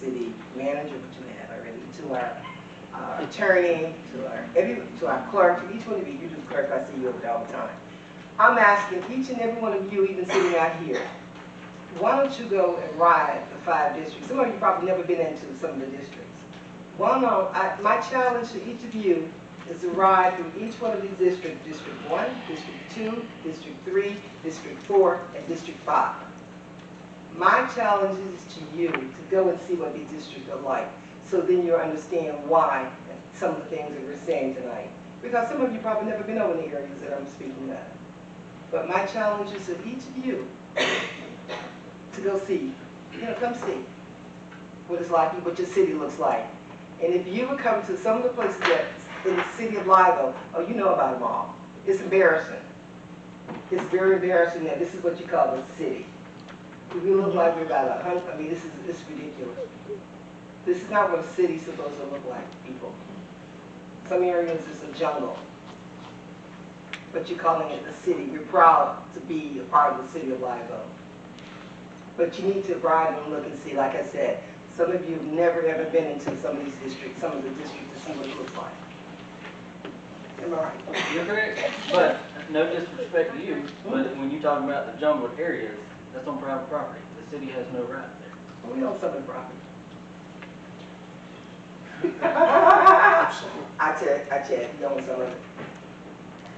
city manager, which you had already, to our attorney, to our clerk, to each one of you. You do the clerk, I see you over there all the time. I'm asking each and every one of you, even sitting out here, why don't you go and ride the 5 districts? Some of you probably never been into some of the districts. My challenge to each of you is to ride through each one of these districts, District 1, District 2, District 3, District 4, and District 5. My challenge is to you to go and see what these districts are like, so then you'll understand why some of the things that we're saying tonight. Because some of you probably never been over in the areas that I'm speaking of. But my challenge is to each of you to go see, come see what it's like, what your city looks like. And if you would come to some of the places that in the city of Ligo, you know about them all. It's embarrassing. It's very embarrassing that this is what you call a city. We look like we're about 100, it's ridiculous. This is not what a city's supposed to look like, people. Some areas is a jungle. But you're calling it a city. We're proud to be a part of the city of Ligo. But you need to ride and look and see, like I said, some of you have never ever been into some of these districts, some of the districts, to see what it looks like. Am I right? You're correct, but no disrespect to you, but when you talk about the jungled areas, that's on private property. The city has no right there. We own some of the property. I check, you own some of it.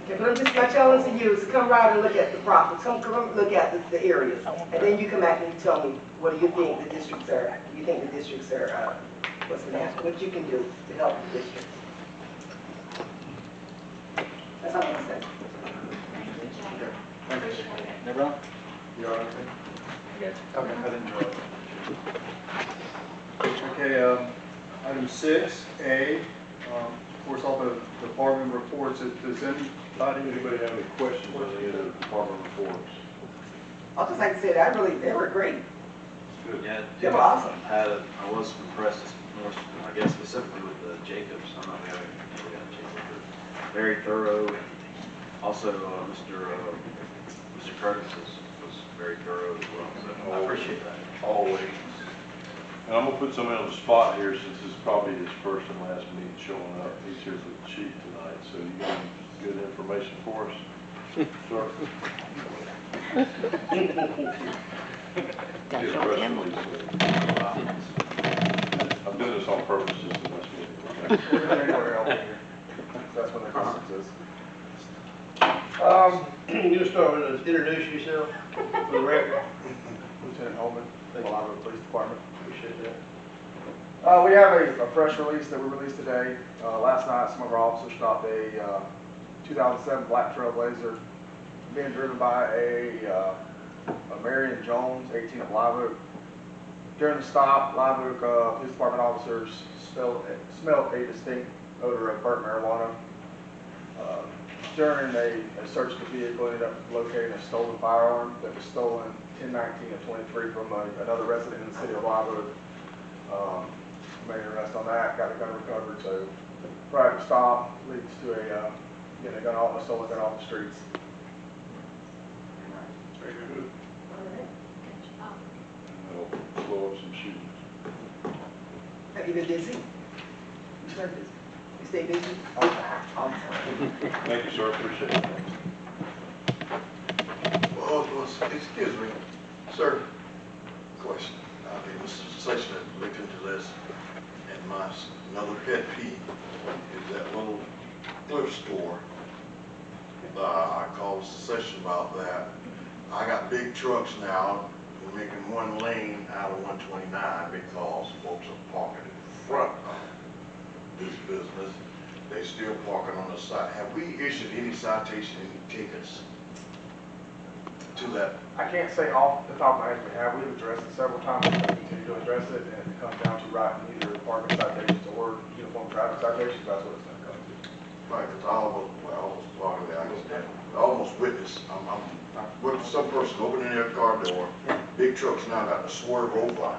Okay, but my challenge to you is to come ride and look at the property, come look at the areas, and then you come back and you tell me, what do you think the districts are, what's the answer, what you can do to help the districts. That's all I'm going to say. No problem? You all right? Yes. Okay, I didn't know. Okay, item 6A, of course, all the department reports. Does anybody have any questions on any of the department reports? I'll just like to say that they were great. Good. Yeah, They were awesome. I was impressed, more, I guess specifically with the Jacobs. I don't know if we got Jacob, but very thorough. Also, Mr. Curtis was very thorough as well. So I appreciate that. Always. And I'm gonna put somebody on the spot here, since this is probably his first and last meeting showing up. He's here for the chief tonight, so you got any good information for us, sir? Get a press release. I'm doing this on purpose, just to mess with you. That's when the conference is. You start with introduce yourself for the record. Lieutenant Holman, Ligo Police Department. Appreciate that. We have a press release that we released today. Last night, some of our officers stopped a 2007 Black Trailblazer being driven by a Marion Jones, 18 of Live Oak. During the stop, Live Oak Police Department officers smelled a distinct odor of burnt marijuana. During a search of the vehicle, ended up locating a stolen firearm that was stolen 10/19 of 23 from another resident in the city of Live Oak. Made an arrest on that, got a gun recovered. So prior to stop leads to getting a stolen gun off the streets. Very good. And that'll slow up some shootings. Have you been busy? You stay busy? You stay busy? All the time. Thank you, sir. Appreciate it. Well, excuse me, sir. Question. This is a session that looked into this, and another pet peeve is that little thrift store. I called a session about that. I got big trucks now. We're making one lane out of 129 because folks are parking in front of this business. They still parking on the side. Have we issued any citation, any tickets to that? I can't say off the top of my head we have. We've addressed it several times. We continue to address it, and it comes down to writing either parking citations or uniform traffic citations. That's what it's going to come to. Right, because I almost part of the accident. I almost witnessed. I'm with some person opening their car door. Big trucks now got to swerve over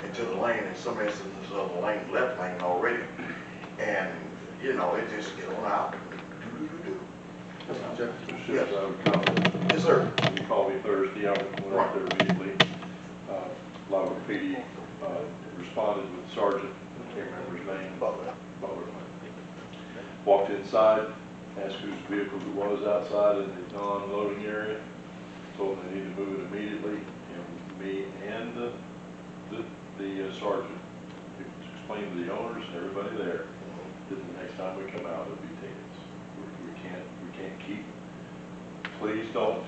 into the lane, in some instances of the left lane already, and it just get on out. Jeff, Yes. I would comment. Yes, sir. You called me Thursday. I went out there immediately. Live Oak PD responded with Sergeant, I can't remember his name. Butler. Walked inside, asked whose vehicle it was outside in the non-loading area, told them they need to move it immediately, and me and the sergeant explained to the owners and everybody there that the next time we come out, it'll be tickets. We can't keep, please don't.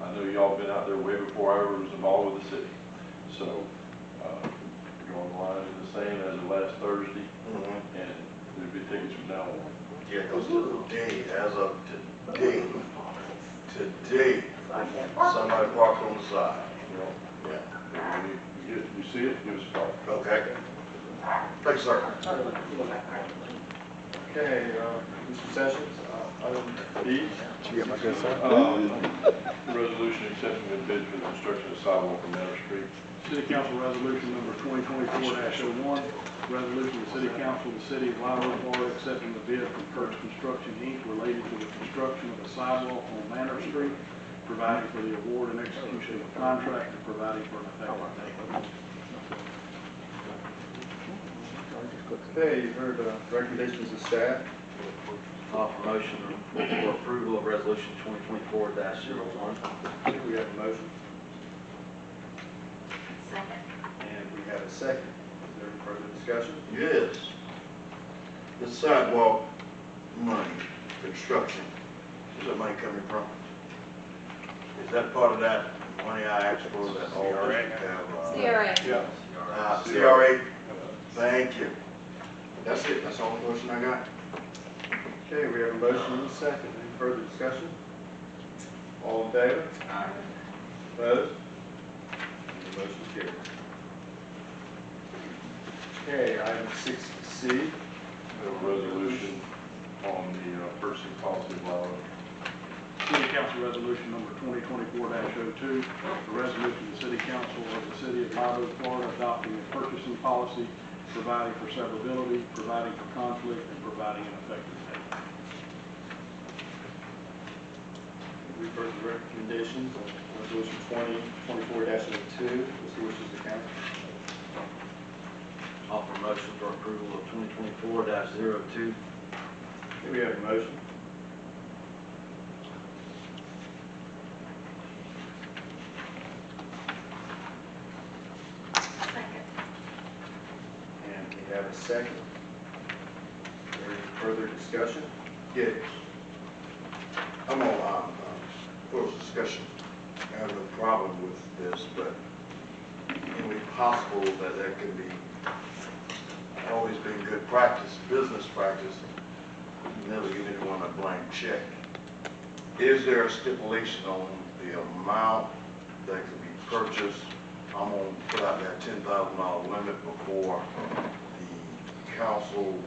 I know y'all been out there way before I ever was involved with the city. So, drawing the line in the sand as of last Thursday, and there'll be tickets from now on. Yeah, because today, as of today, somebody parked on the side. Yeah. When you see it, give us a call. Okay. Thanks, sir. Okay, Mr. Sessions, item B. Resolution accepting the bid for the construction of sidewalk on Manor Street. City Council Resolution number 2024-01, resolution of the City Council of the City of Live Oak, Florida, accepting the bid from Kurtz Construction, Inc. related to the construction of a sidewalk on Manor Street, providing for the award and execution of a contract, and providing for an effective date. Okay, you've heard recommendations of staff. Offer motion for approval of resolution 2024-01. We have a motion, Second. and we have a second. Is there any further discussion? Yes. The sidewalk money, construction, where's that money coming from? Is that part of that money I asked for that all districts have? CRA. Yeah. CRA? Thank you. That's it, that's the only question I got. Okay, we have a motion and a second. Any further discussion? All in favor? Opposed? The motion carries. Okay, item 6C. We have a resolution on the purchasing policy of Live Oak. City Council Resolution number 2024-02, a resolution of the City Council of the City of Live Oak, Florida, adopting a purchasing policy, providing for severability, providing for conflict, and providing an effective date. We've heard the recommendations of resolution 2024-02. What's the wishes of the council? Offer motion for approval of 2024-02. Okay, we have a motion. Second. And we have a second. Is there any further discussion? Yes. I'm on, close discussion. I have no problem with this, but can it be possible that that can be, always been good practice, business practice, never give anyone a blank check. Is there a stipulation on the amount that can be purchased? I'm gonna put out that $10,000 limit before the council,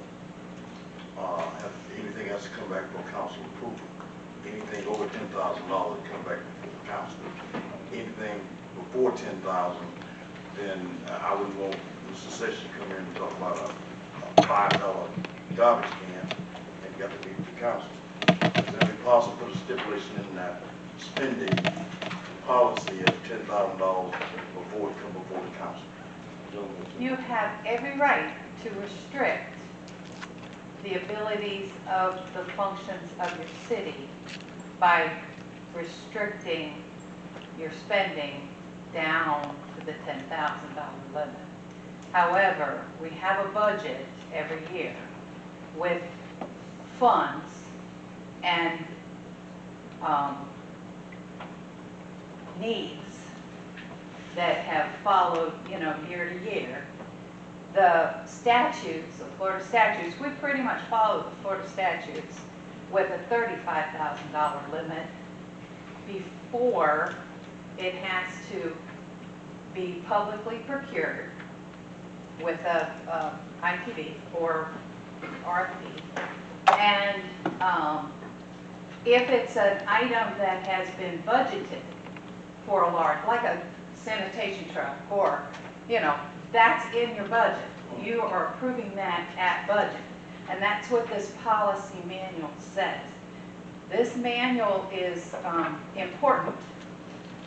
anything has to come back for council approval. Anything over $10,000 come back before the council. Anything before $10,000, then I wouldn't want Mr. Sessions to come in and talk about a $5 garbage can and got to meet with the council. Is it possible to put a stipulation in that spending policy of $10,000 before it come before the council? You have every right to restrict the abilities of the functions of your city by restricting your spending down to the $10,000 limit. However, we have a budget every year with funds and needs that have followed, year to year. The statutes, the Florida statutes, we pretty much follow the Florida statutes with a $35,000 limit before it has to be publicly procured with a ITV or RFP. And if it's an item that has been budgeted for a large, like a sanitation truck or, that's in your budget. You are approving that at budget. And that's what this policy manual says. This manual is important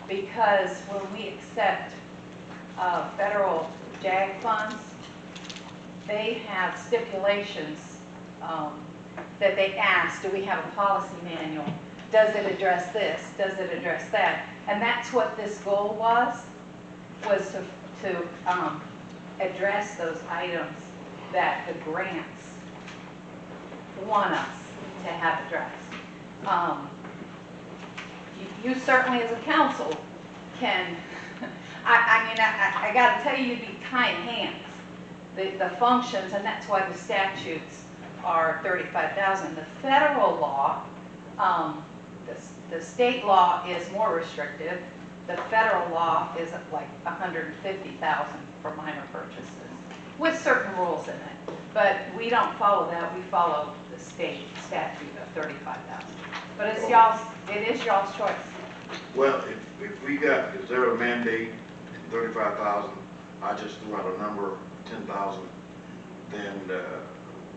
because when we accept federal JAG funds, they have stipulations that they ask, do we have a policy manual? Does it address this? Does it address that? And that's what this goal was to address those items that the grants want us to have addressed. You certainly as a council can, I gotta tell you, you'd be kind hands. The functions, and that's why the statutes are 35,000. The federal law, the state law is more restrictive. The federal law is like 150,000 for minor purchases, with certain rules in it. But we don't follow that. We follow the state statute of 35,000. But it is y'all's choice. Well, if we got, is there a mandate, 35,000, I just threw out a number, 10,000, then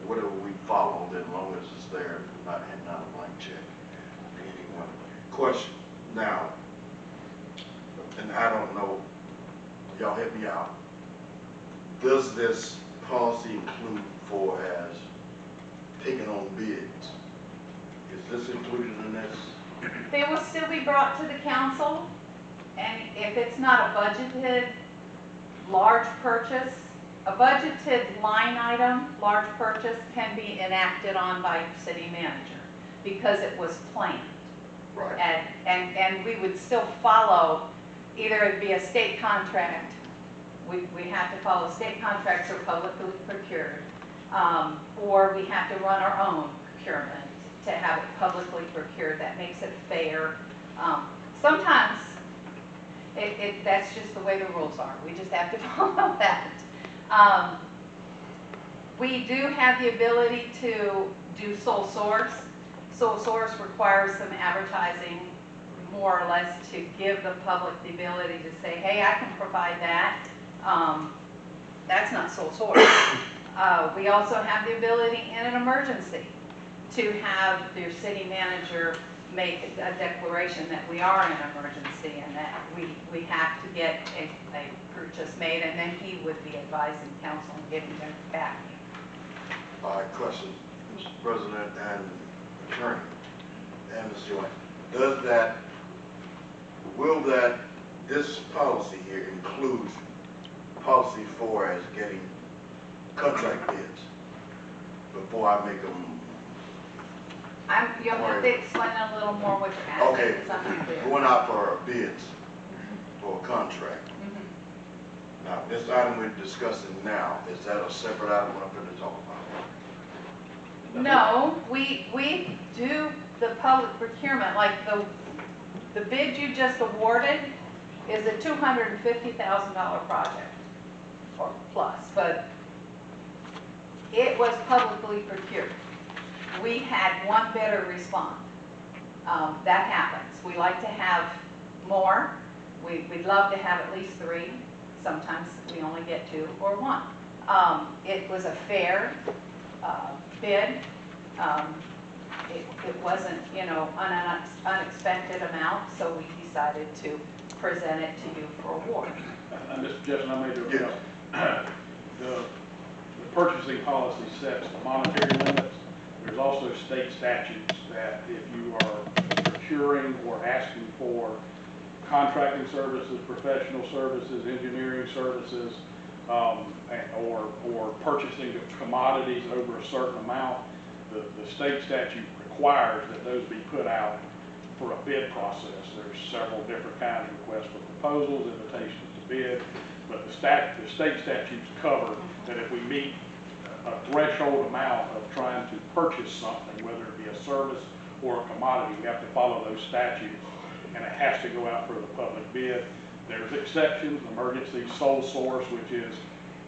whatever we follow, then as long as it's there, not handing out a blank check to anyone. Question, now, and I don't know, y'all help me out. Does this policy include for as taking on bids? Is this included in this? They will still be brought to the council, and if it's not a budgeted large purchase, a budgeted line item, large purchase can be enacted on by city manager because it was planned. Right. And we would still follow, either it'd be a state contract, we have to follow state contracts or publicly procured, or we have to run our own procurement to have it publicly procured. That makes it fair. Sometimes that's just the way the rules are. We just have to follow that. We do have the ability to do sole source. Sole source requires some advertising, more or less, to give the public the ability to say, hey, I can provide that. That's not sole source. We also have the ability in an emergency to have your city manager make a declaration that we are in an emergency and that we have to get a purchase made, and then he would be advising council and giving them back. All right, question, Mr. President and Attorney, and Ms. Joy. Will this policy here include policy for as getting contract bids before I make them? You'll have to explain a little more what you're asking, Okay, because I'm not clear. going out for bids for a contract. Now, this item we're discussing now, is that a separate item we're going to talk about? No, we do the public procurement, like the bid you just awarded is a $250,000 project or plus, but it was publicly procured. We had one bidder respond. That happens. We like to have more. We'd love to have at least 3. Sometimes we only get 2 or 1. It was a fair bid. It wasn't, an unexpected amount, so we decided to present it to you for award. Mr. Justin, I made the purchasing policy sets the monetary limits. There's also state statutes that if you are procuring or asking for contracting services, professional services, engineering services, or purchasing of commodities over a certain amount, the state statute requires that those be put out for a bid process. There's several different kinds of requests for proposals, invitations to bid, but the state statutes cover that if we meet a threshold amount of trying to purchase something, whether it be a service or a commodity, we have to follow those statutes, and it has to go out for the public bid. There's exceptions, emergency sole source, which is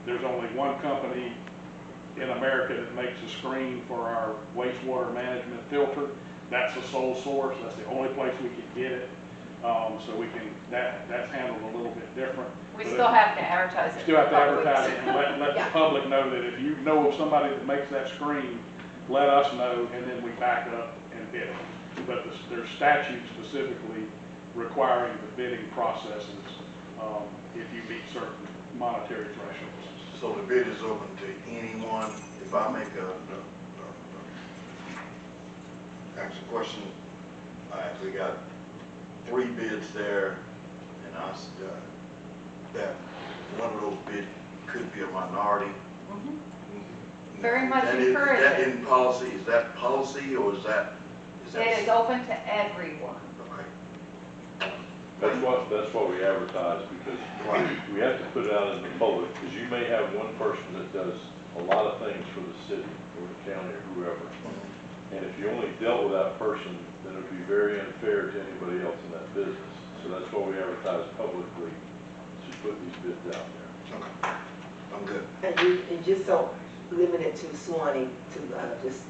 there's only one company in America that makes a screen for our wastewater management filter. That's a sole source. That's the only place we can get it. So we can, that's handled a little bit different. We still have to advertise it. Still have to advertise it and let Yeah. the public know that if you know of somebody that makes that screen, let us know, and then we back up and bid it. But there's statutes specifically requiring the bidding processes if you meet certain monetary thresholds. So the bid is open to anyone. If I make ask a question, all right, we got 3 bids there, and that one of those bids could be a minority. Mhm. Very much That is that encouraged. in policy? Is that policy, or is that? It is open to everyone. Okay. That's what we advertise, because we have to put it out in the public, because you may have one person that does a lot of things for the city or the county or whoever. And if you only dealt with that person, then it would be very unfair to anybody else in that business. So that's why we advertise publicly to put these bids out there. Okay. I'm good. And just don't limit it to Suwanee, to this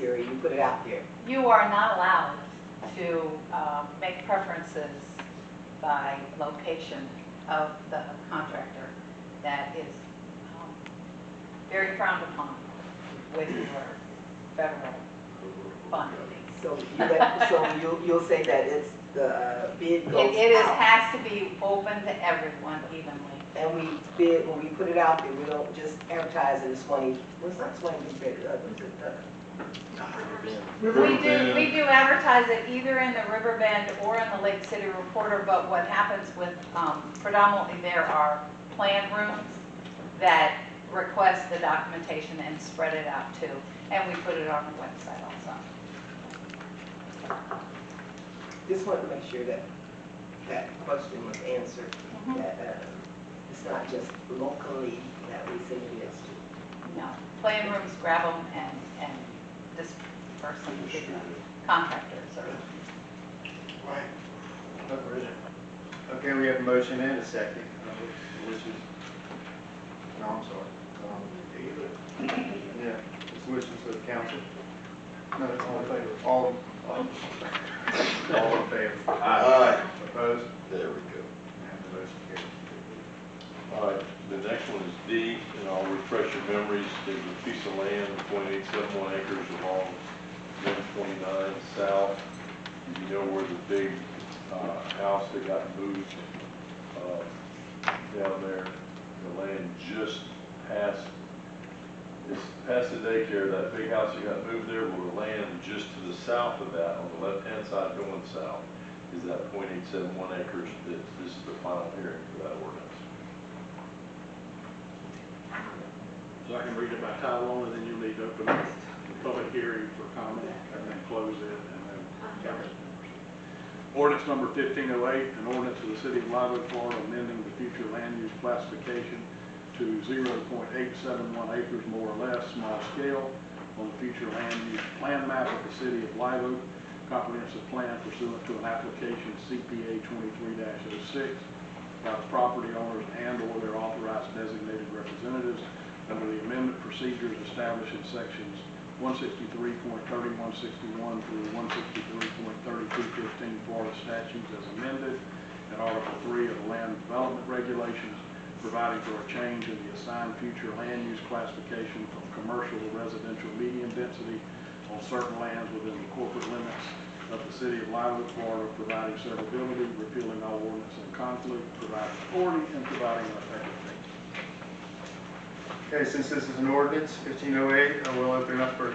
area, you put it out there. You are not allowed to make preferences by location of the contractor. That is very frowned upon with your federal funding. So you'll say that it's the bid goes It out. has to be open to everyone evenly. And we bid, when we put it out there, we don't just advertise it as Swanee, well, it's not Swanee, it's bid, We do advertise it either in the Riverbend or in the Lake City Reporter, but what happens with, predominantly there are plan rooms that request the documentation and spread it out too. And we put it on the website also. Just wanted to make sure that that question was answered, that it's not just locally that we send bids to. No, plan rooms grab them and disperse them to the contractors or. Right. Okay, we have a motion and a second, which is, no, I'm sorry. Yeah, it's wishes of the council. No, it's all in favor. All in favor. Aye. Opposed? There we go. And the motion carries. All right, the next one is D, and I'll refresh your memories. There's a piece of land, 0.871 acres along 129 south. You know where the big house that got moved down there? The land just past, it's past the daycare, that big house that got moved there, well, the land just to the south of that, on the left-hand side going south, is that 0.871 acres. This is the final hearing for that ordinance. So I can read it by title only, then you'll need to open up the public hearing for comment, and then close it, and then council members. Ordinance number 1508, an ordinance of the city of Live Oak, Florida, amending the future land use classification to 0.871 acres more or less, small scale, on the future land use plan map of the city of Live Oak, comprehensive plan pursuant to an application CPA 23-06 by the property owners and/or their authorized designated representatives under the amendment procedures established in sections 163.3161 through 163.3215 Florida statutes as amended, and Article 3 of the Land Development Regulations, providing for a change in the assigned future land use classification from commercial to residential medium density on certain lands within the corporate limits of the city of Live Oak, Florida, providing severability, repealing all ordinance in conflict, providing authority, and providing an effective date. Okay, since this is an ordinance, 1508, I will open up for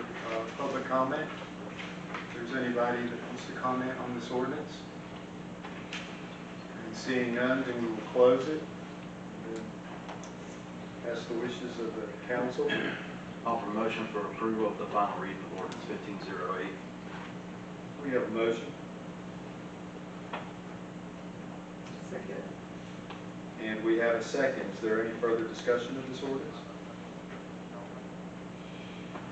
public comment. If there's anybody that wants to comment on this ordinance. And seeing none, then we will close it. And ask the wishes of the council. Offer motion for approval of the final reading of ordinance 1508. We have a motion. Second. And we have a second. Is there any further discussion of this ordinance?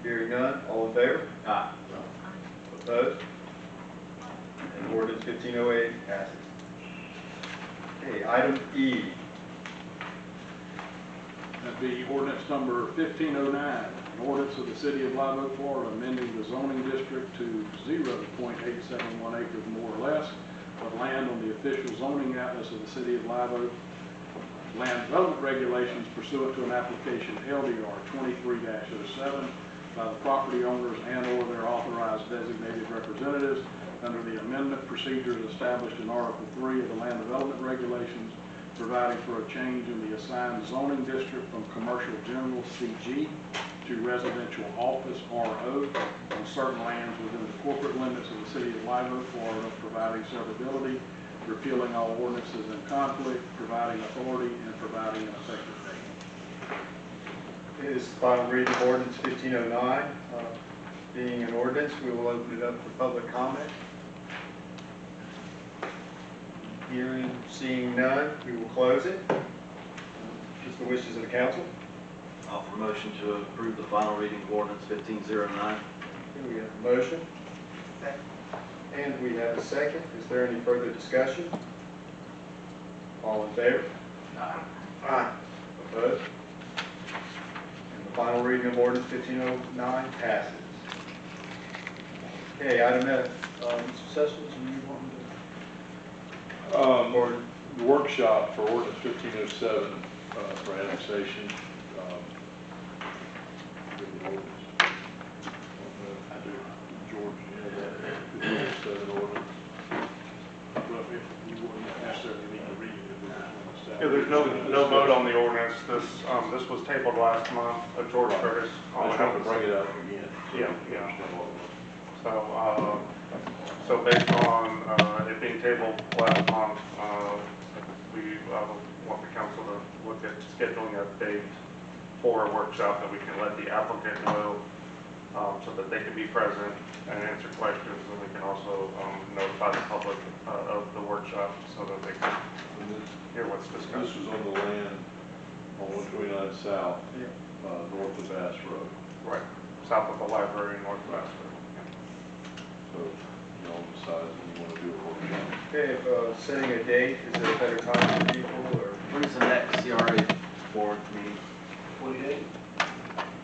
Hearing none, all in favor? Aye. Opposed? And ordinance 1508 passes. Okay, item E. That'd be ordinance number 1509, an ordinance of the city of Live Oak, Florida, amending the zoning district to 0.871 acres more or less of land on the official zoning atlas of the city of Live Oak. Land development regulations pursuant to an application LDR 23-07 by the property owners and/or their authorized designated representatives under the amendment procedures established in Article 3 of the Land Development Regulations, providing for a change in the assigned zoning district from commercial general CG to residential office RO on certain lands within the corporate limits of the city of Live Oak, Florida, providing severability, repealing all ordinances in conflict, providing authority, and providing an effective date. It is final reading of ordinance 1509. Being an ordinance, we will open it up for public comment. Hearing, seeing none, we will close it. Just the wishes of the council. Offer motion to approve the final reading of ordinance 1509. Here we have a motion, Second. and we have a second. Is there any further discussion? All in favor? Aye. Opposed? And the final reading of ordinance 1509 passes. Okay, item F. Mr. Sessions, do you want Or the workshop for ordinance 1507 for annexation. I do. George, you know that 1507 ordinance. Well, if you wouldn't necessarily need to read it, if we just want to Yeah, there's no vote on the ordinance. This was tabled last month. George Curtis. I just want to bring it up again. so Yeah, you yeah. understand what it was. So based on it being tabled last month, we want the council to look at scheduling a date for a workshop that we can let the applicant know so that they can be present and answer questions, and we can also notify the public of the workshop so that they can hear what's This discussed. was on the land on 129 South, north of Bass Road. Right, south of the library, northwest. So you all decide when you want to do a workshop. Okay, if setting a date, is there a better time for people, or? When's the next CRA board meeting? 28.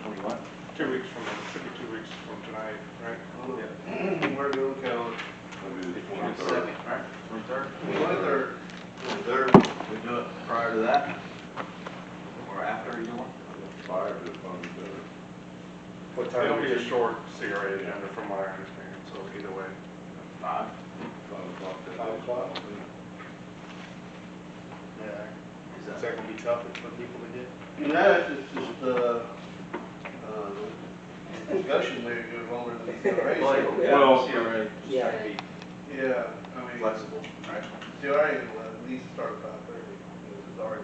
21? 2 weeks from, should be 2 weeks from tonight, right? Where to go, count? Maybe the 23rd. 22nd, right? 23rd? 23rd. 23rd. We do it prior to that? Or after you want? Prior to it, probably better. What time? It'll be a short CRA agenda from what I understand, so either way. 5? 5 o'clock that 5 day. o'clock? Yeah. Is that gonna be tough for people to get? No, it's just, discussion maybe goes longer than the CRA. Well, CRA Yeah. should be Yeah, I mean, flexible, right? CRA will at least start at 5:30. It's already